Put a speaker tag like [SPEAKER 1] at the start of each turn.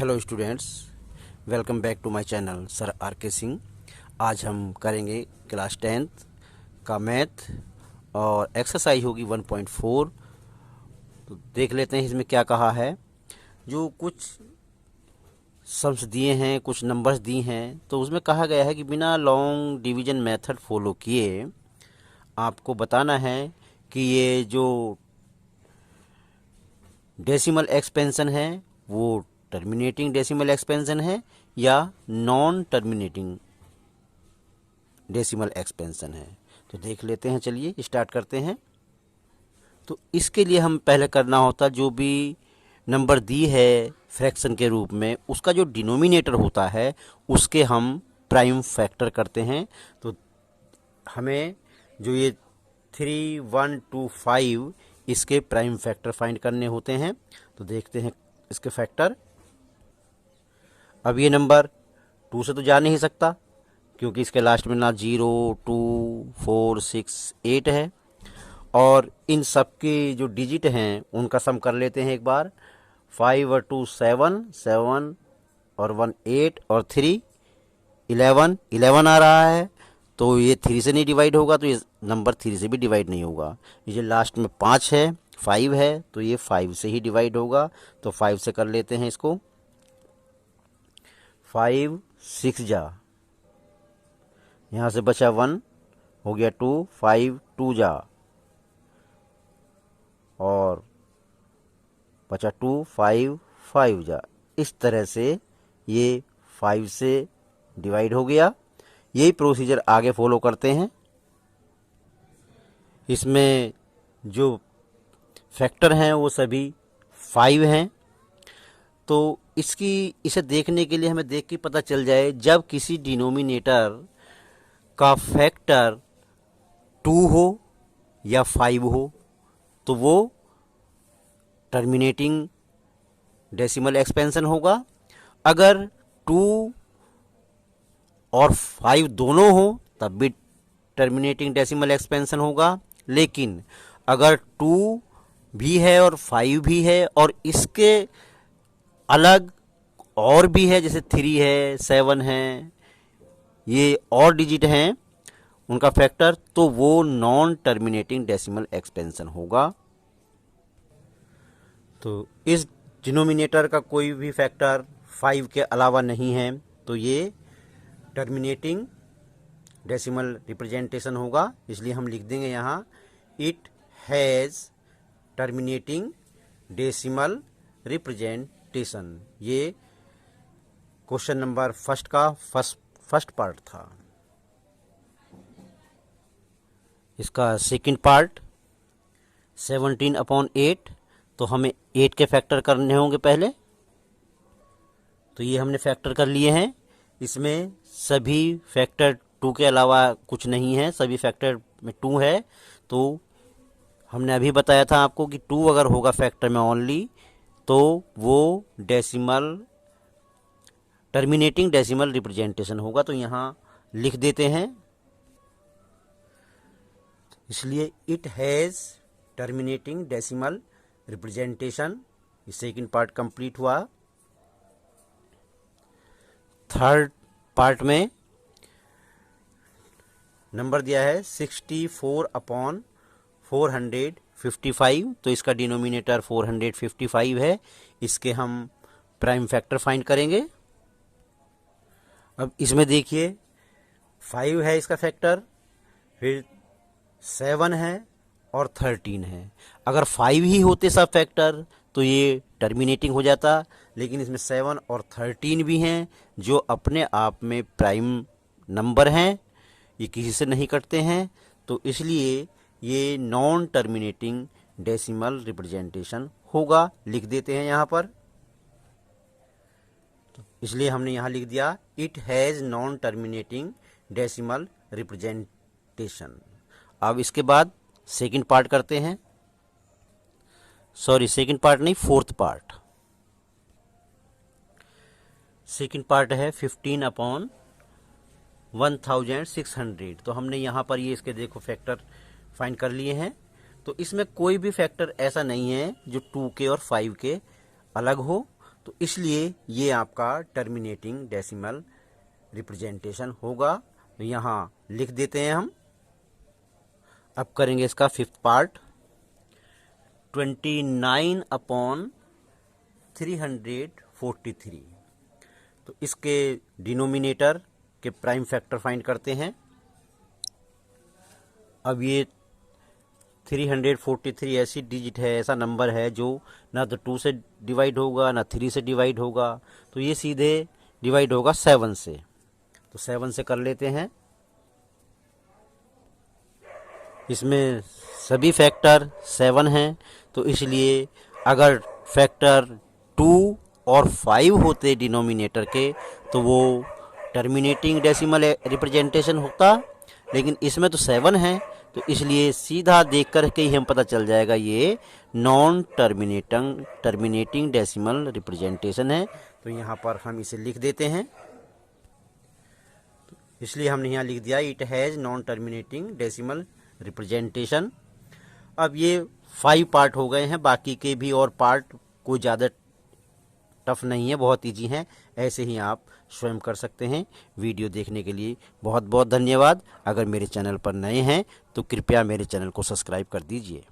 [SPEAKER 1] Hello students, welcome back to my channel sir R K Singh. आज हम करेंगे class 10th का मैथ और एक्सरसाइज होगी 1.4। तो देख लेते हैं इसमें क्या कहा है। जो कुछ सम्स दिए हैं, कुछ नंबर्स दिए हैं, तो उसमें कहा गया है कि बिना लॉन्ग डिवीजन मेथड फॉलो किए आपको बताना है कि ये जो डेसिमल एक्सपेंशन है वो टर्मिनेटिंग डेसिमल एक्सपेंशन है या नॉन टर्मिनेटिंग डेसिमल एक्सपेंशन है। तो देख लेते हैं, चलिए स्टार्ट करते हैं। तो इसके लिए हम पहले करना होता, जो भी नंबर दी है फ्रैक्शन के रूप में, उसका जो डिनोमिनेटर होता है उसके हम प्राइम फैक्टर करते हैं। तो हमें जो ये 3, 1, 2, 5 इसके प्राइम फैक्टर फाइंड करने होते हैं। तो देखते हैं इसके फैक्टर। अब ये नंबर 2 से तो जा नहीं सकता, क्योंकि इसके लास्ट में ना 0, 2, 4, 6, 8 है। और इन सब की जो डिजिट हैं उनका सम कर लेते हैं एक बार। 5 और 2 7, 7 और 1 8 और 3 11, 11 आ रहा है। तो ये 3 से नहीं डिवाइड होगा, तो ये नंबर 3 से भी डिवाइड नहीं होगा। ये लास्ट में 5 है, 5 है, तो ये 5 से ही डिवाइड होगा। तो 5 से कर लेते हैं इसको। 5 6 जा, यहाँ से बचा 1, हो गया 2, 5 2 जा, और बचा 2, 5 5 जा। इस तरह से ये 5 से डिवाइड हो गया। यही प्रोसीजर आगे फॉलो करते हैं। इसमें जो फैक्टर हैं वो सभी 5 हैं। तो इसे देखने के लिए हमें देख के पता चल जाए, जब किसी डिनोमिनेटर का फैक्टर 2 हो या 5 हो तो वो टर्मिनेटिंग डेसिमल एक्सपेंशन होगा। अगर 2 और 5 दोनों हो तब भी टर्मिनेटिंग डेसिमल एक्सपेंशन होगा। लेकिन अगर 2 भी है और 5 भी है और इसके अलग और भी है, जैसे 3 है, 7 है, ये और डिजिट हैं उनका फैक्टर, तो वो नॉन टर्मिनेटिंग डेसिमल एक्सपेंशन होगा। तो इस डिनोमिनेटर का कोई भी फैक्टर 5 के अलावा नहीं है, तो ये टर्मिनेटिंग डेसिमल रिप्रेजेंटेशन होगा। इसलिए हम लिख देंगे यहाँ, it has terminating decimal representation. ये क्वेश्चन नंबर फर्स्ट का फर्स्ट पार्ट था। इसका सेकंड पार्ट 17/8। तो हमें 8 के फैक्टर करने होंगे पहले। तो ये हमने फैक्टर कर लिए हैं। इसमें सभी फैक्टर 2 के अलावा कुछ नहीं है, सभी फैक्टर में 2 है। तो हमने अभी बताया था आपको कि 2 अगर होगा फैक्टर में ओनली, तो वो डेसिमल टर्मिनेटिंग डेसिमल रिप्रेजेंटेशन होगा। तो यहाँ लिख देते हैं। इसलिए it has terminating decimal representation. Second part complete हुआ। थर्ड पार्ट में नंबर दिया है 64/455। तो इसका डिनोमिनेटर 455 है। इसके हम प्राइम फैक्टर फाइंड करेंगे। अब इसमें देखिए, 5 है इसका फैक्टर, फिर 7 है और 13 है। अगर 5 ही होते सब फैक्टर तो ये टर्मिनेटिंग हो जाता, लेकिन इसमें 7 और 13 भी हैं जो अपने आप में प्राइम नंबर हैं, ये किसी से नहीं कटते हैं। तो इसलिए ये नॉन टर्मिनेटिंग डेसिमल रिप्रेजेंटेशन होगा। लिख देते हैं यहाँ पर। इसलिए हमने यहाँ लिख दिया, it has non terminating decimal representation. अब इसके बाद सेकंड पार्ट करते हैं। सॉरी, सेकंड पार्ट नहीं, फोर्थ पार्ट। सेकंड पार्ट है 15/1600। तो हमने यहाँ पर ये इसके देखो फैक्टर फाइंड कर लिए हैं। तो इसमें कोई भी फैक्टर ऐसा नहीं है जो 2 के और 5 के अलग हो। तो इसलिए ये आपका टर्मिनेटिंग डेसिमल रिप्रेजेंटेशन होगा। तो यहाँ लिख देते हैं हम। अब करेंगे इसका फिफ्थ पार्ट। 29/343। तो इसके डिनोमिनेटर के प्राइम फैक्टर फाइंड करते हैं। अब ये 343 ऐसी डिजिट है, ऐसा नंबर है जो ना तो 2 से डिवाइड होगा ना 3 से डिवाइड होगा, तो ये सीधे डिवाइड होगा 7 से। तो 7 से कर लेते हैं। इसमें सभी फैक्टर 7 हैं, तो इसलिए अगर फैक्टर 2 और 5 होते डिनोमिनेटर के तो वो टर्मिनेटिंग डेसिमल रिप्रेजेंटेशन होता, लेकिन इसमें तो 7 है, तो इसलिए सीधा देख कर के ही हम पता चल जाएगा ये नॉन टर्मिनेटिंग डेसिमल रिप्रेजेंटेशन है। तो यहाँ पर हम इसे लिख देते हैं। इसलिए हमने यहाँ लिख दिया it has non terminating decimal representation. अब ये 5 पार्ट हो गए हैं, बाकी के भी और पार्ट कोई ज़्यादा टफ नहीं है, बहुत इजी हैं। ऐसे ही आप स्वयं कर सकते हैं। वीडियो देखने के लिए बहुत बहुत धन्यवाद। अगर मेरे चैनल पर नए हैं तो कृपया मेरे चैनल को सब्सक्राइब कर दीजिए।